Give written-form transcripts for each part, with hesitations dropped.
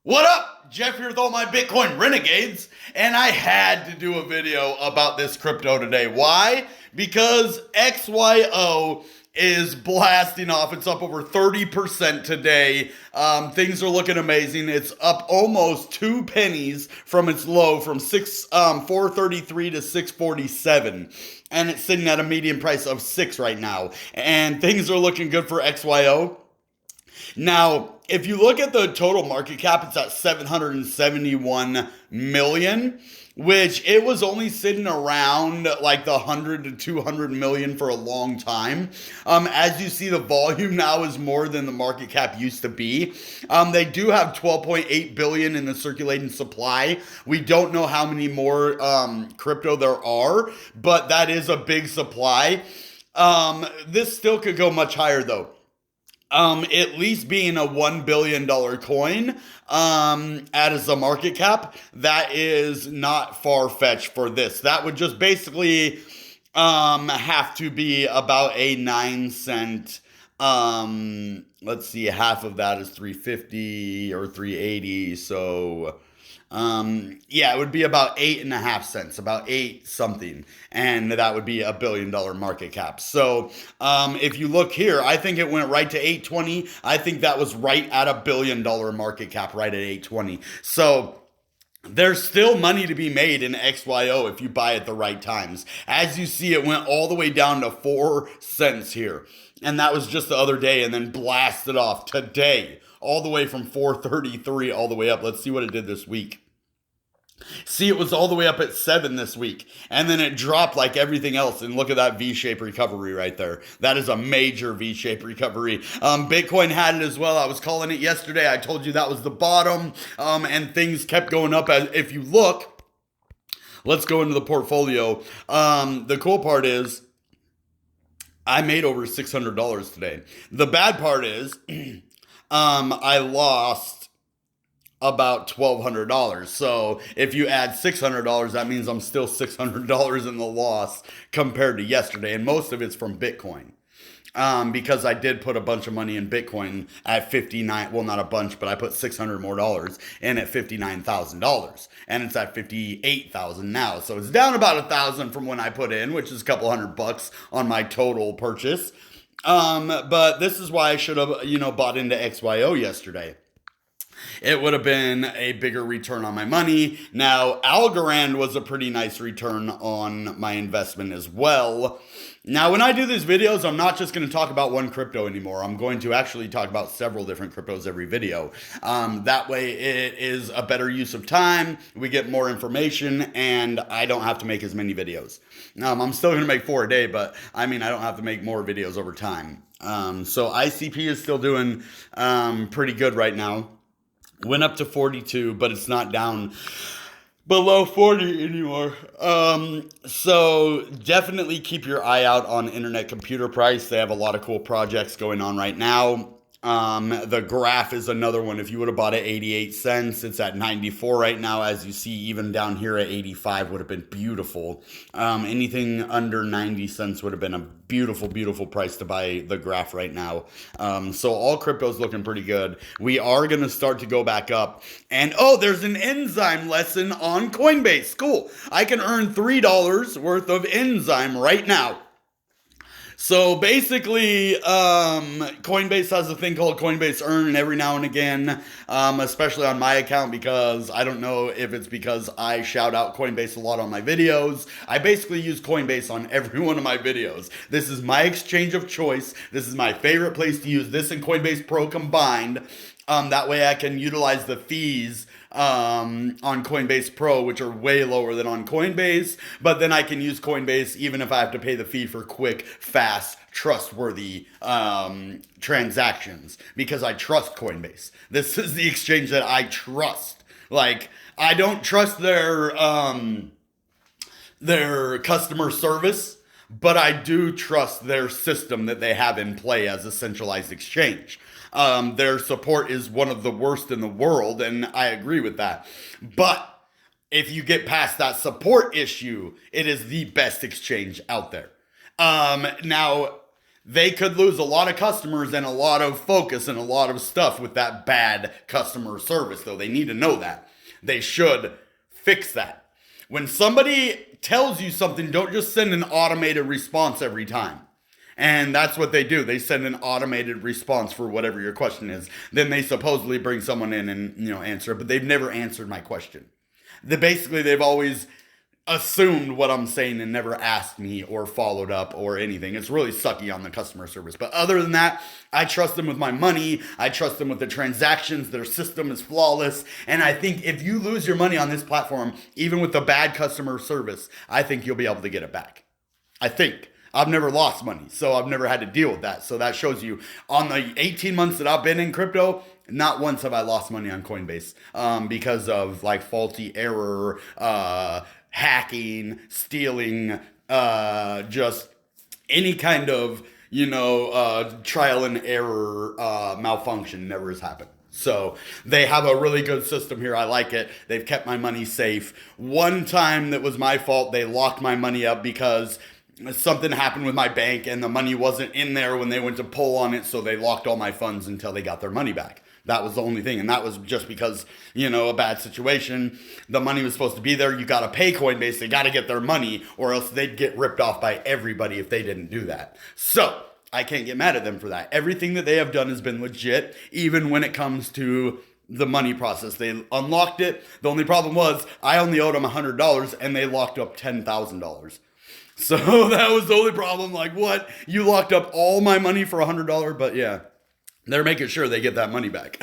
What up? Jeff here with all my Bitcoin renegades, and I had to do a video about this crypto today. Why? Because XYO is blasting off. It's up over 30% today. Things are looking amazing. It's up almost 2 pennies from its low from 433 to 647. And it's sitting at a median price of 6 right now. And things are looking good for XYO. Now, if you look at the total market cap, it's at 771 million, which it was only sitting around like the 100 to 200 million for a long time. As you see, the volume now is more than the market cap used to be. They do have 12.8 billion in the circulating supply. We don't know how many more crypto there are, but that is a big supply. This still could go much higher though. At least being a $1 billion coin, as a market cap, that is not far-fetched for this. That would just basically, have to be about a 9 cent, let's see, half of that is 350 or 380, so... yeah, it would be about 8.5 cents, about 8 something, and that would be $1 billion market cap. So, if you look here, I think it went right to 820. I think that was right at $1 billion market cap, right at 820. So, there's still money to be made in XYO if you buy at the right times. As you see, it went all the way down to 4 cents here. And that was just the other day and then blasted off today. All the way from 433 all the way up. Let's see what it did this week. See, it was all the way up at 7 this week. And then it dropped like everything else. And look at that V-shaped recovery right there. That is a major V-shaped recovery. Bitcoin had it as well. I was calling it yesterday. I told you that was the bottom. And things kept going up. As if you look, let's go into the portfolio. The cool part is I made over $600 today. The bad part is I lost about $1,200. So if you add $600, that means I'm still $600 in the loss compared to yesterday. And most of it's from Bitcoin. Because I did put a bunch of money in Bitcoin at 59, well, not a bunch, but I put $600 more in at $59,000, and it's at 58,000 now. So it's down about 1,000 from when I put in, which is a couple $100 on my total purchase. But this is why I should have, bought into XYO yesterday. It would have been a bigger return on my money. Now, Algorand was a pretty nice return on my investment as well. Now, when I do these videos, I'm not just going to talk about one crypto anymore. I'm going to actually talk about several different cryptos every video. That way, it is a better use of time. We get more information, and I don't have to make as many videos. I'm still going to make 4 a day, but I don't have to make more videos over time. So ICP is still doing pretty good right now. Went up to 42, but it's not down below 40 anymore. So definitely keep your eye out on Internet Computer Price. They have a lot of cool projects going on right now. The graph is another one. If you would have bought it 88 cents, it's at 94 right now. As you see, even down here at 85 would have been beautiful. Anything under 90 cents would have been a beautiful, beautiful price to buy the graph right now. So all crypto's looking pretty good. We are going to start to go back up. And there's an enzyme lesson on Coinbase. Cool. I can earn $3 worth of enzyme right now. So basically, Coinbase has a thing called Coinbase Earn, and every now and again, especially on my account, because I don't know if it's because I shout out Coinbase a lot on my videos. I basically use Coinbase on every one of my videos. This is my exchange of choice. This is my favorite place to use this and Coinbase Pro combined. That way I can utilize the fees on Coinbase Pro, which are way lower than on Coinbase, but then I can use Coinbase even if I have to pay the fee for quick, fast, trustworthy transactions, because I trust Coinbase. This is the exchange that I trust. Like, I don't trust their customer service, but I do trust their system that they have in play as a centralized exchange. Their support is one of the worst in the world, and I agree with that. But if you get past that support issue, it is the best exchange out there. Now, they could lose a lot of customers and a lot of focus and a lot of stuff with that bad customer service, though. They need to know that. They should fix that. When somebody tells you something, don't just send an automated response every time. And that's what they do. They send an automated response for whatever your question is. Then they supposedly bring someone in and, answer it, but they've never answered my question. They've always assumed what I'm saying and never asked me or followed up or anything. It's really sucky on the customer service. But other than that, I trust them with my money. I trust them with the transactions. Their system is flawless. And I think if you lose your money on this platform, even with the bad customer service, I think you'll be able to get it back. I think. I've never lost money, so I've never had to deal with that. So that shows you on the 18 months that I've been in crypto, not once have I lost money on Coinbase because of like faulty error, hacking, stealing, just any kind of, trial and error malfunction never has happened. So they have a really good system here. I like it. They've kept my money safe. One time that was my fault. They locked my money up because something happened with my bank and the money wasn't in there when they went to pull on it. So they locked all my funds until they got their money back. That was the only thing. And that was just because, a bad situation. The money was supposed to be there. You got to pay Coinbase. They got to get their money or else they'd get ripped off by everybody if they didn't do that. So I can't get mad at them for that. Everything that they have done has been legit, even when it comes to the money process. They unlocked it. The only problem was I only owed them $100 and they locked up $10,000. So that was the only problem. Like, what? You locked up all my money for $100? But yeah, they're making sure they get that money back.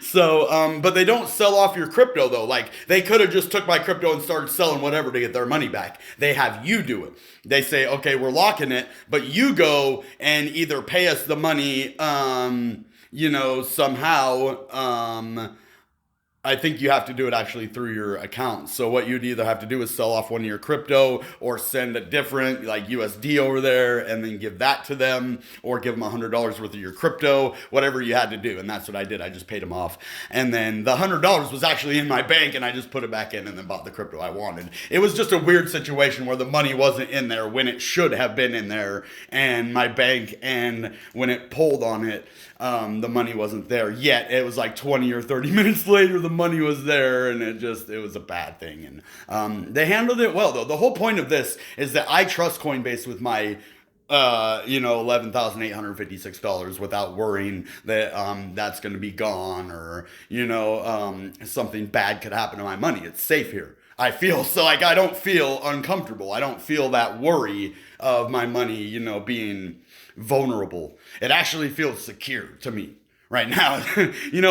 So, but they don't sell off your crypto though. Like, they could have just took my crypto and started selling whatever to get their money back. They have you do it. They say, okay, we're locking it, but you go and either pay us the money, somehow, I think you have to do it actually through your account. So what you'd either have to do is sell off one of your crypto or send a different like USD over there and then give that to them or give them $100 worth of your crypto, whatever you had to do. And that's what I did. I just paid them off. And then the $100 was actually in my bank and I just put it back in and then bought the crypto I wanted. It was just a weird situation where the money wasn't in there when it should have been in there and my bank, and when it pulled on it, the money wasn't there yet. It was like 20 or 30 minutes later, the money was there, and it was a bad thing. And they handled it well, though. The whole point of this is that I trust Coinbase with my $11,856 without worrying that that's going to be gone or something bad could happen to my money. It's safe here. I feel so, like, I don't feel uncomfortable. I don't feel that worry of my money, being vulnerable. It actually feels secure to me right now.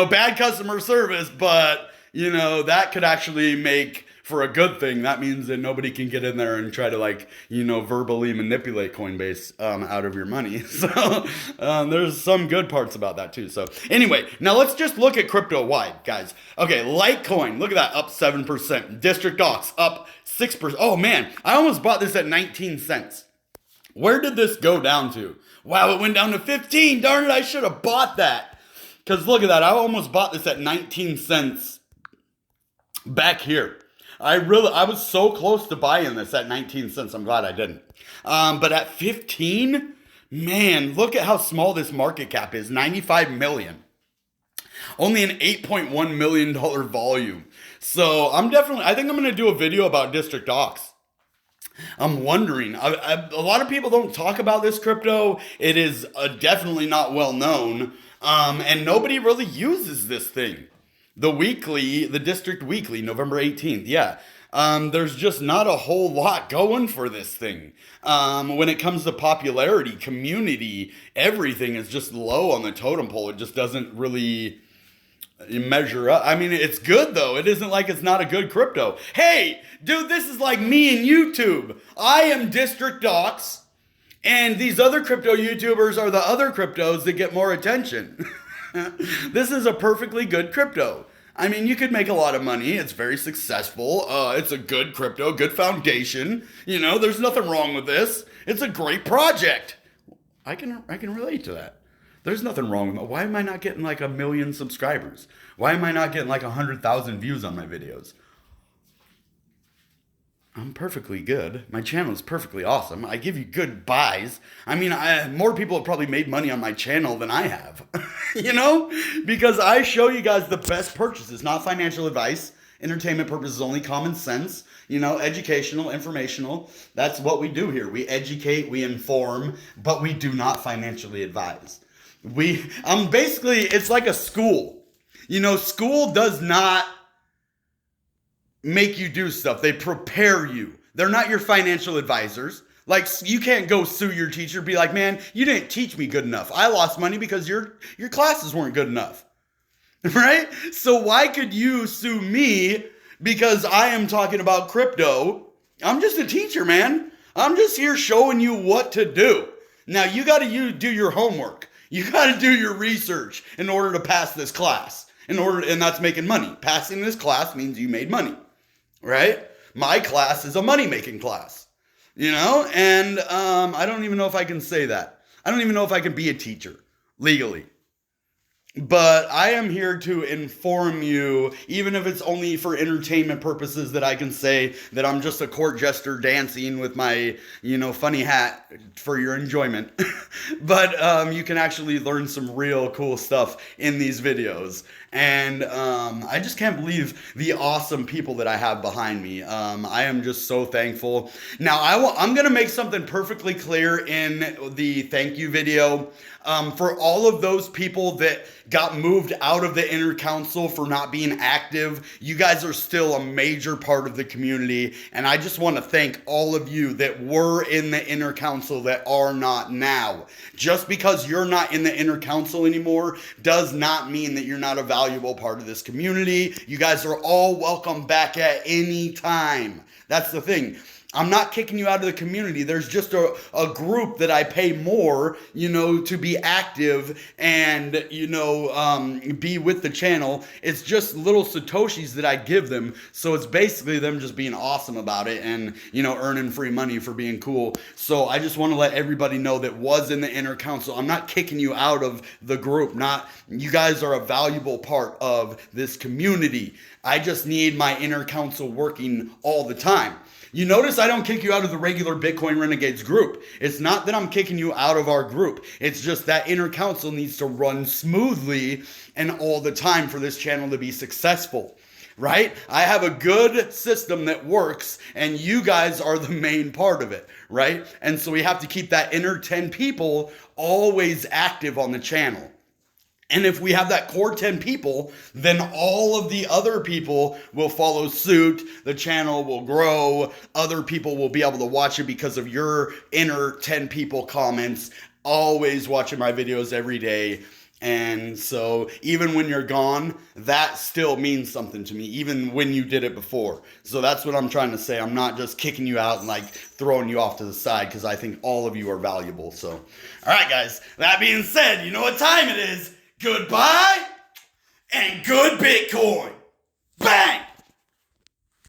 Bad customer service, but that could actually make for a good thing. That means that nobody can get in there and try to verbally manipulate Coinbase out of your money. So there's some good parts about that too. So anyway, now let's just look at crypto wide, guys. Okay, Litecoin, look at that, up 7%. District Docs up 6%. Oh man, I almost bought this at 19 cents. Where did this go down to? Wow, it went down to 15. Darn it, I should have bought that. Because look at that, I almost bought this at 19 cents back here. I was so close to buying this at 19 cents. I'm glad I didn't. But at 15, man, look at how small this market cap is. 95 million. Only an $8.1 million volume. So I think I'm going to do a video about District Docs. I'm wondering, a lot of people don't talk about this crypto. It is definitely not well known. And nobody really uses this thing. The District Weekly, November 18th. Yeah. There's just not a whole lot going for this thing. When it comes to popularity, community, everything is just low on the totem pole. It just doesn't really measure up. I mean, it's good though. It isn't like it's not a good crypto. Hey, dude, this is like me and YouTube. I am District Docs, and these other crypto YouTubers are the other cryptos that get more attention. This is a perfectly good crypto. I mean, you could make a lot of money. It's very successful. It's a good crypto, good foundation. There's nothing wrong with this. It's a great project. I can relate to that. There's nothing wrong with it. Why am I not getting like 1 million subscribers? Why am I not getting like 100,000 views on my videos? I'm perfectly good. My channel is perfectly awesome. I give you good buys. I mean, more people have probably made money on my channel than I have, you know? Because I show you guys the best purchases, not financial advice. Entertainment purposes only, common sense, you know, educational, informational. That's what we do here. We educate, we inform, but we do not financially advise. Basically, it's like a school. You know, school does not make you do stuff. They prepare you. They're not your financial advisors. Like, you can't go sue your teacher, be like, man, you didn't teach me good enough. I lost money because your classes weren't good enough. Right? So why could you sue me because I am talking about crypto? I'm just a teacher, man. I'm just here showing you what to do. Now, you got to do your homework. You got to do your research in order to pass this class. And that's making money. Passing this class means you made money. Right? My class is a money-making class, you know? And I don't even know if I can say that. I don't even know if I can be a teacher legally. But I am here to inform you, even if it's only for entertainment purposes, that I can say that I'm just a court jester dancing with my, funny hat for your enjoyment. But you can actually learn some real cool stuff in these videos. And I just can't believe the awesome people that I have behind me. I am just so thankful. Now, I'm going to make something perfectly clear in the thank you video. For all of those people that got moved out of the inner council for not being active, you guys are still a major part of the community. And I just want to thank all of you that were in the inner council that are not now. Just because you're not in the inner council anymore does not mean that you're not a valuable part of this community. You guys are all welcome back at any time. That's the thing. I'm not kicking you out of the community. There's just a group that I pay more, to be active and, be with the channel. It's just little Satoshis that I give them. So it's basically them just being awesome about it and, earning free money for being cool. So I just want to let everybody know that was in the inner council. I'm not kicking you out of the group. You guys are a valuable part of this community. I just need my inner council working all the time. You notice I don't kick you out of the regular Bitcoin Renegades group. It's not that I'm kicking you out of our group. It's just that inner council needs to run smoothly and all the time for this channel to be successful, right? I have a good system that works and you guys are the main part of it, right? And so we have to keep that inner 10 people always active on the channel. And if we have that core 10 people, then all of the other people will follow suit. The channel will grow. Other people will be able to watch it because of your inner 10 people comments. Always watching my videos every day. And so even when you're gone, that still means something to me, even when you did it before. So that's what I'm trying to say. I'm not just kicking you out and throwing you off to the side because I think all of you are valuable. So, all right, guys, that being said, you know what time it is. Goodbye and good Bitcoin.